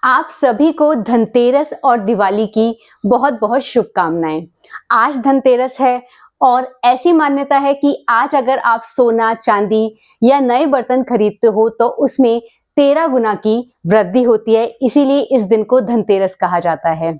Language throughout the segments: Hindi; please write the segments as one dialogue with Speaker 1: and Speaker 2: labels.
Speaker 1: आप सभी को धनतेरस और दिवाली की बहुत बहुत शुभकामनाएं। आज धनतेरस है और ऐसी मान्यता है कि आज अगर आप सोना चांदी या नए बर्तन खरीदते हो तो उसमें 13 गुना की वृद्धि होती है, इसीलिए इस दिन को धनतेरस कहा जाता है।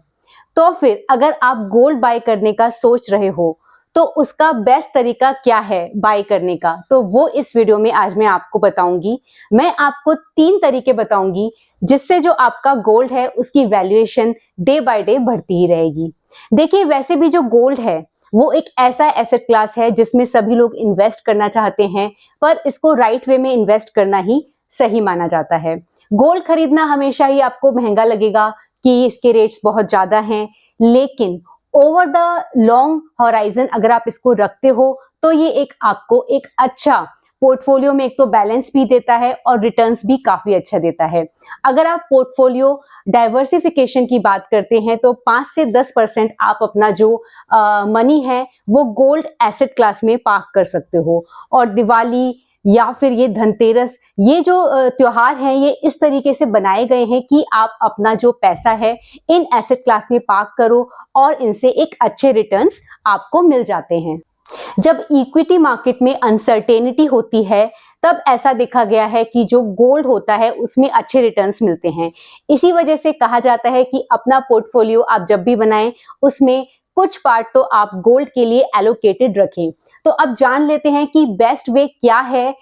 Speaker 1: तो फिर अगर आप गोल्ड बाय करने का सोच रहे हो तो उसका बेस्ट तरीका क्या है बाय करने का, तो वो इस वीडियो में आज मैं आपको बताऊंगी। मैं आपको 3 तरीके बताऊंगी जिससे जो आपका गोल्ड है उसकी वैल्यूएशन डे बाय डे बढ़ती ही रहेगी। देखिए, वैसे भी जो गोल्ड है वो एक ऐसा एसेट क्लास है जिसमें सभी लोग इन्वेस्ट करना चाहते हैं, पर इसको राइट वे में इन्वेस्ट करना ही सही माना जाता है। गोल्ड खरीदना हमेशा ही आपको महंगा लगेगा कि इसके रेट्स बहुत ज्यादा हैं, लेकिन ओवर द लॉन्ग होराइजन अगर आप इसको रखते हो तो ये एक आपको एक अच्छा पोर्टफोलियो में एक तो बैलेंस भी देता है और रिटर्न्स भी काफी अच्छा देता है। अगर आप पोर्टफोलियो डाइवर्सिफिकेशन की बात करते हैं तो 5 से 10% आप अपना जो मनी है वो गोल्ड एसेट क्लास में पार्क कर सकते हो। और दिवाली या फिर ये धनतेरस, ये जो त्योहार हैं ये इस तरीके से बनाए गए हैं कि आप अपना जो पैसा है इन एसेट क्लास में पार्क करो और इनसे एक अच्छे रिटर्न्स आपको मिल जाते हैं। जब इक्विटी मार्केट में अनसर्टेनिटी होती है तब ऐसा देखा गया है कि जो गोल्ड होता है उसमें अच्छे रिटर्न्स मिलते हैं। इसी वजह से कहा जाता है कि अपना पोर्टफोलियो आप जब भी बनाएं उसमें कुछ पार्ट तो आप गोल्ड के लिए एलोकेटेड रखें। तो अब जान लेते हैं कि बेस्ट वे क्या है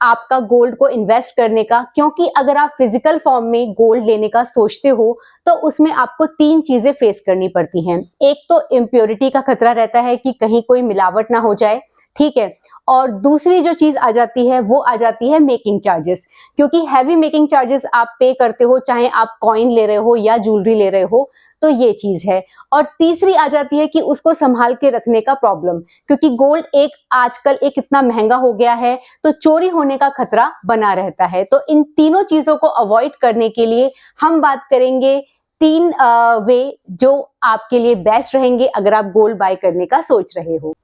Speaker 1: आपका गोल्ड को इन्वेस्ट करने का, क्योंकि अगर आप फिजिकल फॉर्म में गोल्ड लेने का सोचते हो तो उसमें आपको 3 चीजें फेस करनी पड़ती हैं। एक तो इम्प्योरिटी का खतरा रहता है कि कहीं कोई मिलावट ना हो जाए, ठीक है। और दूसरी जो चीज आ जाती है वो आ जाती है मेकिंग चार्जेस, क्योंकि हैवी मेकिंग चार्जेस आप पे करते हो चाहे आप कॉइन ले रहे हो या ज्वेलरी ले रहे हो, तो ये चीज है। और तीसरी आ जाती है कि उसको संभाल के रखने का प्रॉब्लम, क्योंकि गोल्ड एक आजकल एक इतना महंगा हो गया है तो चोरी होने का खतरा बना रहता है। तो इन तीनों चीजों को अवॉइड करने के लिए हम बात करेंगे 3 वे जो आपके लिए बेस्ट रहेंगे अगर आप गोल्ड बाय करने का सोच रहे हो।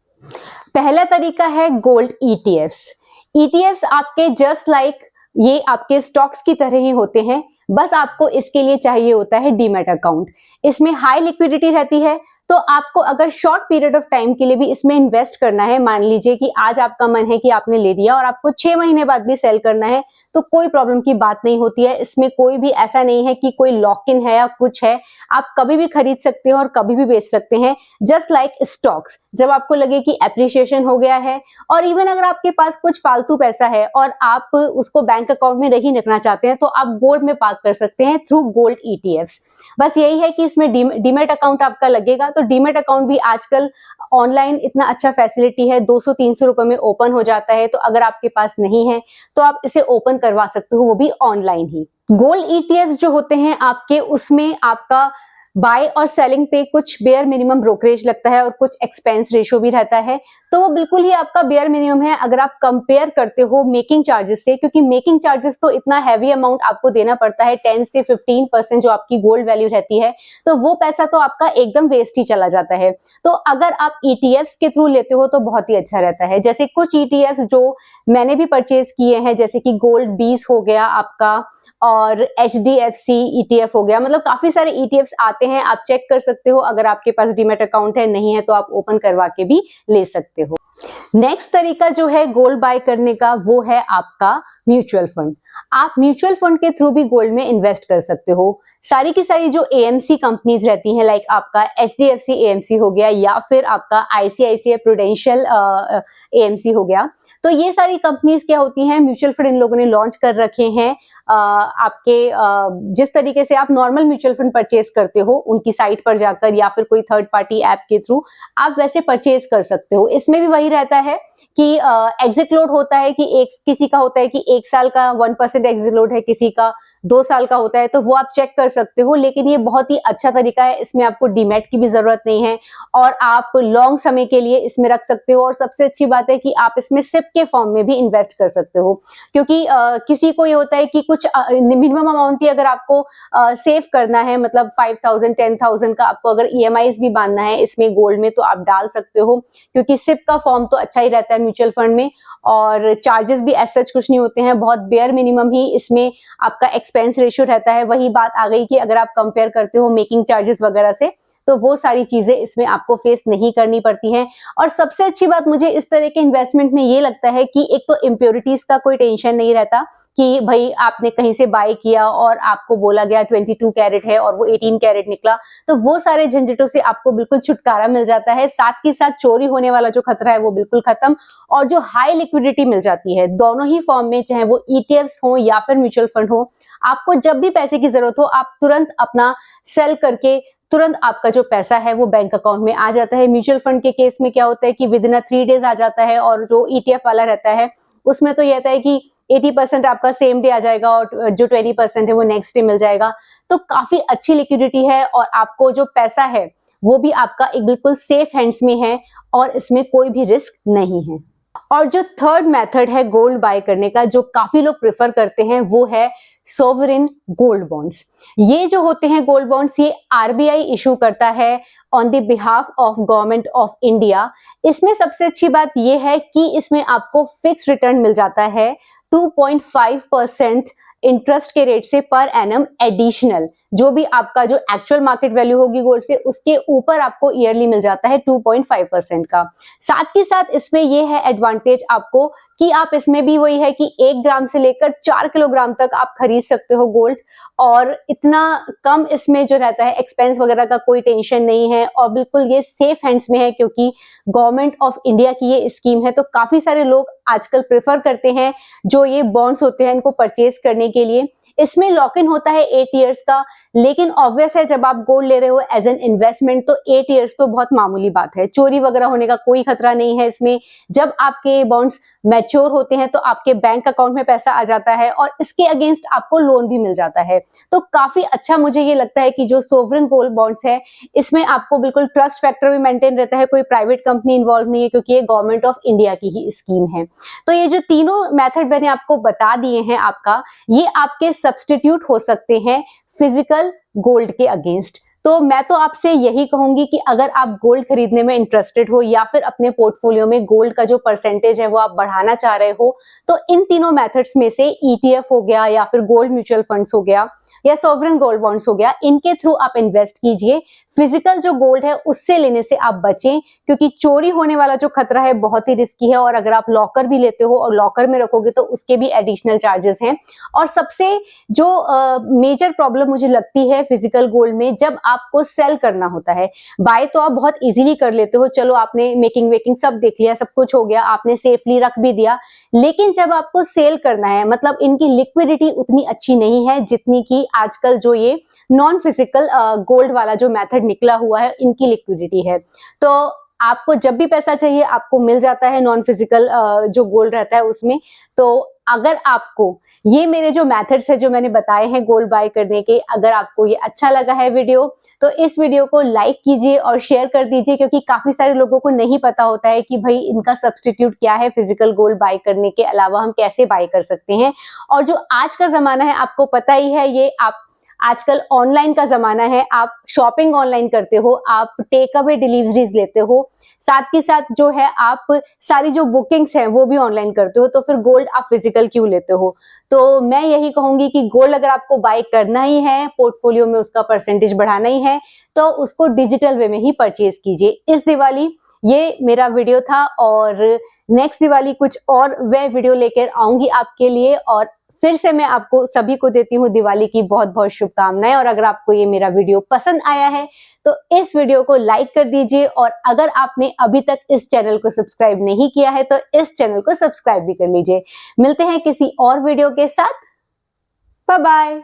Speaker 1: पहला तरीका है गोल्ड ईटीएफ्स। ईटीएफ्स आपके जस्ट लाइक ये आपके स्टॉक्स की तरह ही होते हैं, बस आपको इसके लिए चाहिए होता है डीमैट अकाउंट। इसमें हाई लिक्विडिटी रहती है, तो आपको अगर शॉर्ट पीरियड ऑफ टाइम के लिए भी इसमें इन्वेस्ट करना है, मान लीजिए कि आज आपका मन है कि आपने ले लिया और आपको 6 महीने बाद भी सेल करना है, तो कोई प्रॉब्लम की बात नहीं होती है। इसमें कोई भी ऐसा नहीं है कि कोई लॉक इन है या कुछ है, आप कभी भी खरीद सकते हो और कभी भी बेच सकते हैं, जस्ट लाइक स्टॉक्स। जब आपको लगे कि एप्रिसिएशन हो गया है, और इवन अगर आपके पास कुछ फालतू पैसा है और आप उसको बैंक अकाउंट में नहीं रखना चाहते हैं तो आप गोल्ड में पार्क कर सकते हैं थ्रू गोल्ड ईटीएफ्स। बस यही है कि इसमें डीमैट अकाउंट आपका लगेगा, तो डीमैट अकाउंट भी आजकल ऑनलाइन इतना अच्छा फैसिलिटी है, 200-300 रुपए में ओपन हो जाता है। तो अगर आपके पास नहीं है तो आप इसे ओपन करवा सकते हो, वो भी ऑनलाइन ही। गोल्ड ईटीएफ्स जो होते हैं आपके, उसमें आपका बाय और सेलिंग पे कुछ बेयर मिनिमम ब्रोकरेज लगता है और कुछ एक्सपेंस रेशियो भी रहता है, तो वो बिल्कुल ही आपका बेयर मिनिमम है अगर आप कंपेयर करते हो मेकिंग चार्जेस से, क्योंकि मेकिंग चार्जेस तो इतना हैवी अमाउंट आपको देना पड़ता है, 10 से 15% जो आपकी गोल्ड वैल्यू रहती है, तो वो पैसा तो आपका एकदम वेस्ट ही चला जाता है। तो अगर आप ईटीएफ्स के थ्रू लेते हो तो बहुत ही अच्छा रहता है। जैसे कुछ ईटीएफ्स जो मैंने भी परचेज किए हैं, जैसे कि गोल्ड 20 हो गया आपका, और एचडीएफसी ईटीएफ हो गया, मतलब काफी सारे ईटीएफ्स आते हैं, आप चेक कर सकते हो। अगर आपके पास डीमैट अकाउंट है, नहीं है तो आप ओपन करवा के भी ले सकते हो। नेक्स्ट तरीका जो है गोल्ड बाय करने का वो है आपका म्यूचुअल फंड। आप म्यूचुअल फंड के थ्रू भी गोल्ड में इन्वेस्ट कर सकते हो। सारी की सारी जो एएमसी कंपनीज रहती हैं, लाइक आपका एचडीएफसी एएमसी हो गया या फिर आपका आईसीआईसीआई प्रूडेंशियल एएमसी हो गया, तो ये सारी कंपनीज क्या होती हैं, म्यूचुअल फंड इन लोगों ने लॉन्च कर रखे हैं। आपके जिस तरीके से आप नॉर्मल म्यूचुअल फंड परचेज करते हो उनकी साइट पर जाकर या फिर कोई थर्ड पार्टी ऐप के थ्रू, आप वैसे परचेज कर सकते हो। इसमें भी वही रहता है कि एग्जिट लोड होता है कि एक किसी का होता है कि 1 साल का 1% एग्जिट लोड है, किसी का 2 साल का होता है, तो वो आप चेक कर सकते हो। लेकिन ये बहुत ही अच्छा तरीका है, इसमें आपको डीमैट की भी जरूरत नहीं है और आप लॉन्ग समय के लिए इसमें रख सकते हो। और सबसे अच्छी बात है कि आप इसमें सिप के फॉर्म में भी इन्वेस्ट कर सकते हो, क्योंकि किसी को ये होता है कि कुछ मिनिमम अमाउंट ही अगर आपको सेव करना है, मतलब 5000 10,000 का आपको अगर ईएमआईज भी बांधना है इसमें गोल्ड में, तो आप डाल सकते हो, क्योंकि सिप का फॉर्म तो अच्छा ही रहता है म्यूचुअल फंड में और चार्जेस भी एज सच कुछ नहीं होते हैं, बहुत बेयर मिनिमम ही इसमें आपका एक्सपेंस रेशियो रहता है, वही बात आ गई कि अगर आप कंपेयर करते हो मेकिंग चार्जेस वगैरह से, तो वो सारी चीजें इसमें आपको फेस नहीं करनी पड़ती हैं। और सबसे अच्छी बात मुझे इस तरह के इन्वेस्टमेंट में ये लगता है कि एक तो इम्प्योरिटीज का कोई टेंशन नहीं रहता कि भाई आपने कहीं से बाय किया और आपको बोला गया 22 कैरेट है और वो 18 कैरेट निकला, तो वो सारे झंझटों से आपको बिल्कुल छुटकारा मिल जाता है। साथ ही साथ चोरी होने वाला जो खतरा है वो बिल्कुल खत्म, और जो हाई लिक्विडिटी मिल जाती है दोनों ही फॉर्म में, चाहे वो ईटीएफ्स हो या फिर म्यूचुअल फंड हो, आपको जब भी पैसे की जरूरत हो आप तुरंत अपना सेल करके तुरंत आपका जो पैसा है वो बैंक अकाउंट में आ जाता है। म्यूचुअल फंड के केस में क्या होता है कि विद इन 3 डेज आ जाता है, और जो ईटीएफ वाला रहता है उसमें तो ये रहता है कि 80% आपका सेम डे आ जाएगा और जो 20% है वो नेक्स्ट डे मिल जाएगा। तो काफी अच्छी लिक्विडिटी है, और आपको जो पैसा है वो भी आपका एक बिल्कुल सेफ हैंड्स में है, और इसमें कोई भी रिस्क नहीं है। और जो थर्ड मेथड है गोल्ड बाय करने का, जो काफी लोग प्रेफर करते हैं, वो है सोवरिन गोल्ड बॉन्ड्स। ये जो होते हैं गोल्ड बॉन्ड्स, ये आरबीआई इशू करता है on the behalf of government of India. इसमें सबसे अच्छी बात ये है कि इसमें आपको फिक्स रिटर्न मिल जाता है 2.5% इंटरेस्ट के रेट से पर एनम एडिशनल, जो भी आपका जो एक्चुअल मार्केट वैल्यू होगी गोल्ड से उसके ऊपर आपको ईयरली मिल जाता है 2.5% का। साथ ही साथ इसमें ये है एडवांटेज आपको कि आप इसमें भी वही है कि 1 ग्राम से लेकर 4 किलोग्राम तक आप खरीद सकते हो गोल्ड, और इतना कम इसमें जो रहता है एक्सपेंस वगैरह का कोई टेंशन नहीं है, और बिल्कुल ये सेफ हैंड्स में है क्योंकि गवर्नमेंट ऑफ इंडिया की ये स्कीम है। तो काफी सारे लोग आजकल प्रेफर करते हैं जो ये बॉन्ड्स होते हैं इनको परचेज करने के लिए। इसमें लॉक इन होता है 8 इयर्स का, लेकिन ऑब्वियस है जब आप गोल्ड ले रहे हो एज एन इन्वेस्टमेंट तो 8 इयर्स तो बहुत मामूली बात है, चोरी वगैरह होने का कोई खतरा नहीं है इसमें। जब आपके बॉन्ड्स मैच्योर होते हैं तो आपके बैंक अकाउंट में पैसा आ जाता है, और इसके अगेंस्ट आपको लोन भी मिल जाता है। तो काफी अच्छा मुझे ये लगता है कि जो सोवरेन गोल्ड बॉन्ड्स है इसमें आपको बिल्कुल ट्रस्ट फैक्टर भी मेंटेन रहता है, कोई प्राइवेट कंपनी इन्वॉल्व नहीं है क्योंकि ये गवर्नमेंट ऑफ इंडिया की ही स्कीम है। तो ये जो तीनों मेथड मैंने आपको बता दिए हैं आपका, ये आपके सब्स्टिट्यूट हो सकते हैं फिजिकल गोल्ड के अगेंस्ट। तो मैं तो आपसे यही कहूंगी कि अगर आप गोल्ड खरीदने में इंटरेस्टेड हो या फिर अपने पोर्टफोलियो में गोल्ड का जो परसेंटेज है वो आप बढ़ाना चाह रहे हो, तो इन तीनों मेथड्स में से ईटीएफ हो गया या फिर गोल्ड म्यूचुअल फंड्स हो गया या सॉवरेन गोल्ड बॉन्ड्स हो गया, इनके थ्रू आप इन्वेस्ट कीजिए। फिजिकल जो गोल्ड है उससे लेने से आप बचें, क्योंकि चोरी होने वाला जो खतरा है बहुत ही रिस्की है, और अगर आप लॉकर भी लेते हो और लॉकर में रखोगे तो उसके भी एडिशनल चार्जेस हैं। और सबसे जो मेजर प्रॉब्लम मुझे लगती है फिजिकल गोल्ड में, जब आपको सेल करना होता है। बाय तो आप बहुत इजीली कर लेते हो, चलो आपने मेकिंग वेकिंग सब देख लिया, सब कुछ हो गया, आपने सेफली रख भी दिया, लेकिन जब आपको सेल करना है, मतलब इनकी लिक्विडिटी उतनी अच्छी नहीं है जितनी की आजकल जो ये नॉन फिजिकल गोल्ड वाला जो मेथड निकला हुआ है इनकी लिक्विडिटी है। तो आपको जब भी पैसा चाहिए आपको मिल जाता है नॉन फिजिकल जो गोल्ड रहता है उसमें। तो अगर आपको ये मेरे जो मेथड्स है जो मैंने बताए हैं गोल्ड बाय करने के, अगर आपको ये अच्छा लगा है वीडियो, तो इस वीडियो को लाइक कीजिए और शेयर कर दीजिए, क्योंकि काफी सारे लोगों को नहीं पता होता है कि भाई इनका सब्स्टिट्यूट क्या है, फिजिकल गोल्ड बाय करने के अलावा हम कैसे बाय कर सकते हैं। और जो आज का जमाना है आपको पता ही है, ये आप आजकल ऑनलाइन का जमाना है, आप शॉपिंग ऑनलाइन करते हो, आप टेक अवे डिलीवरीज लेते हो, साथ ही साथ जो है आप सारी जो बुकिंग्स हैं वो भी ऑनलाइन करते हो, तो फिर गोल्ड आप फिजिकल क्यों लेते हो। तो मैं यही कहूंगी कि गोल्ड अगर आपको बाय करना ही है, पोर्टफोलियो में उसका परसेंटेज बढ़ाना ही है, तो उसको डिजिटल वे में ही परचेज कीजिए। इस दिवाली ये मेरा वीडियो था, और नेक्स्ट दिवाली कुछ और मैं वीडियो लेकर आऊंगी आपके लिए। और फिर से मैं आपको सभी को देती हूँ दिवाली की बहुत बहुत शुभकामनाएं। और अगर आपको ये मेरा वीडियो पसंद आया है तो इस वीडियो को लाइक कर दीजिए, और अगर आपने अभी तक इस चैनल को सब्सक्राइब नहीं किया है तो इस चैनल को सब्सक्राइब भी कर लीजिए। मिलते हैं किसी और वीडियो के साथ, बाय बाय।